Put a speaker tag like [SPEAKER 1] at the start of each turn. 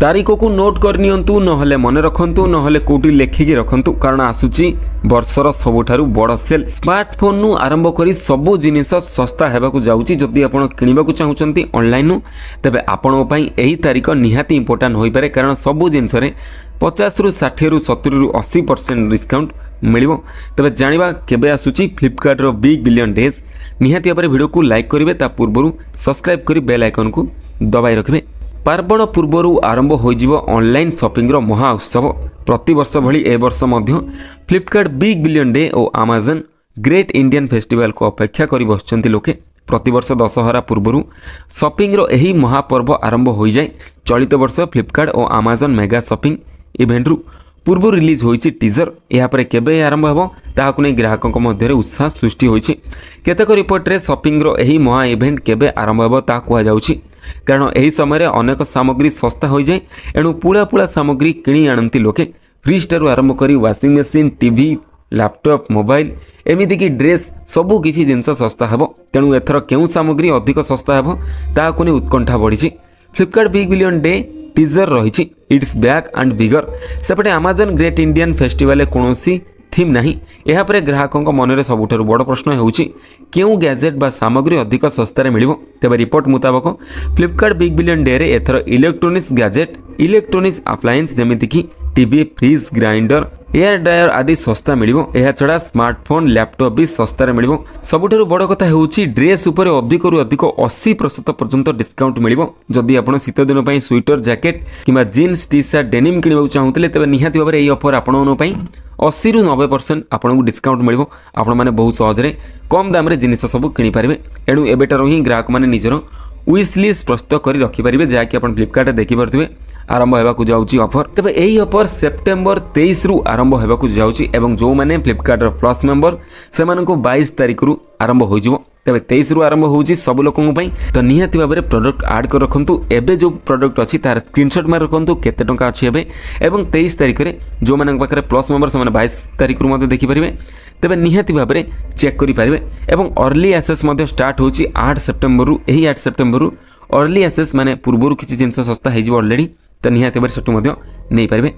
[SPEAKER 1] तारीख को नोट करनी ना मन रखु ना कौटी लेखिकी रखु कारण आसूची वर्षर सबुठारु बड़ सेल स्मार्टफोन नु आरंभ करी सबु जिनिस सस्ता हेबाकु जाउची। जदि आपण किनिबाकु चाहुचंती ऑनलाइन नु तबे आपण पई एही तारीख निहाती इंपोर्टेंट होई पारे कारण सबु जिनिस रे 50 रु 60 रु 70 रु 80% डिस्काउंट मिलिबो। तबे जानिबा केबे आसूची फ्लिपकार्ट रो बिग बिलियन डेज। निहाती भाबरे वीडियो को लाइक करिवे ता पूर्वरु सब्सक्राइब करी बेल आइकन को दबाई रखिबे। पार्वण पूर्वर आरंभ हो ऑनलाइन शॉपिंग रो महा उत्सव। प्रति वर्ष भली ए वर्ष मध्य फ्लिपकार्ट बिग बिलियन डे और अमेजन ग्रेट इंडियन फेस्टिवल को अपेक्षा करी बसचंती लोके। प्रति वर्ष दशहरा पूर्वर शॉपिंग रो एही महापर्व आरंभ हो जाए। चलित वर्ष फ्लिपकार्ट और अमेजन मेगा शॉपिंग इवेंट रु पूर्व रिलीज होइछि टीजर। यापर केबे आरंभ हेबो ताहाकु नै ग्राहकक मध्य उत्साह सृष्टि होइछि। केतेक रिपोर्ट रे शॉपिंग रो एही महा इवेंट केबे आरंभ हेबो ता कुआ जाउछि कारण एही समय अनेक सामग्री सस्ता हो जाए। एणु पुला पुला सामग्री किणी आनती लोके। फ्रिज ठारू आरंभ करी washing machine TV laptop mobile एमिति की ड्रेस सबु किछि जिंस सस्ता हेबो। तेणु एथर केउ सामग्री अधिक सस्ता हेबो ताहाकु नै उत्कंठा बढ़िछि। Flipkart big billion day teaser रही इट्स बैक एंड बिगर। सेपटे अमेजन ग्रेट इंडियन फेस्टिवल कौनसी थीम नहीं। यह पर ग्राहकों मन में सबुठारु बड़ प्रश्न होउछि केउ गैजेट बा सामग्री अधिक सस्तार मिलिबो। तेबे रिपोर्ट मुताबक फ्लिपकार्ट बिग बिलियन डे रे एथर इलेक्ट्रोनिक्स गैजेट इलेक्ट्रोनिक्स अप्लायंस जेमिति की TV fridge grinder air dryer आदि सस्ता मिलिबो। एहा छड़ा स्मार्टफोन लैपटॉप भी सस्तार मिलिबो। सबुठारु बड़ कथा हेउछि ड्रेस उपर अधिक रु अधिक 80% पर्यंत डिस्काउंट मिलिबो। जदि आपण शीत दिन पई स्वेटर जैकेट किबा जीन्स टी शर्ट डेनिम किनिबाकु चाहुतले तबे निहाती भाबरे एही ऑफर आपण पई 80 रु 90% आपन को डिस्काउंट मिलिबो। आपण माने बहुत सहजरे कम दाम रे जिनिस सब किनि पारिबे। एणु एबेटारो ही ग्राहक माने निजरो विश लिस्ट प्रस्तुत करी रखि पारिबे जाकि आपण फ्लिपकार्ट देखि परथिबे आरंभ हेबाकु जाउची ऑफर। तबे एही ऑफर सेप्टेम्बर 23 रु आरंभ हेबाकु जाउची एवं जो माने फ्लिपकार्ट रो प्लस मेंबर से माने को 22 तारिख रु आरंभ हो जिवो। तबे 23 रु आरंभ होउची सब लोकन पई। तो निहाती भाबरे प्रोडक्ट ऐड कर रखंतु। एबे जो प्रोडक्ट अछि तार स्क्रीनशॉट मार रखंतु केते टंका अछि एबे एवं 23 तारिख रे जो माने पाखरे प्लस मेंबर से माने 22 तारिख रु मध्ये देखि परिबे। तबे निहाती भाबरे चेक करि परिबे एवं अर्ली एक्सेस मध्ये स्टार्ट होउची 8 सेप्टेम्बर रु। एही 8 सेप्टेम्बर रु अर्ली एक्सेस माने पूर्वरु किछि जिंस सस्ता हे जिवो ऑलरेडी। तो निहाती भाबरे सेटु मध्ये नै परिबे।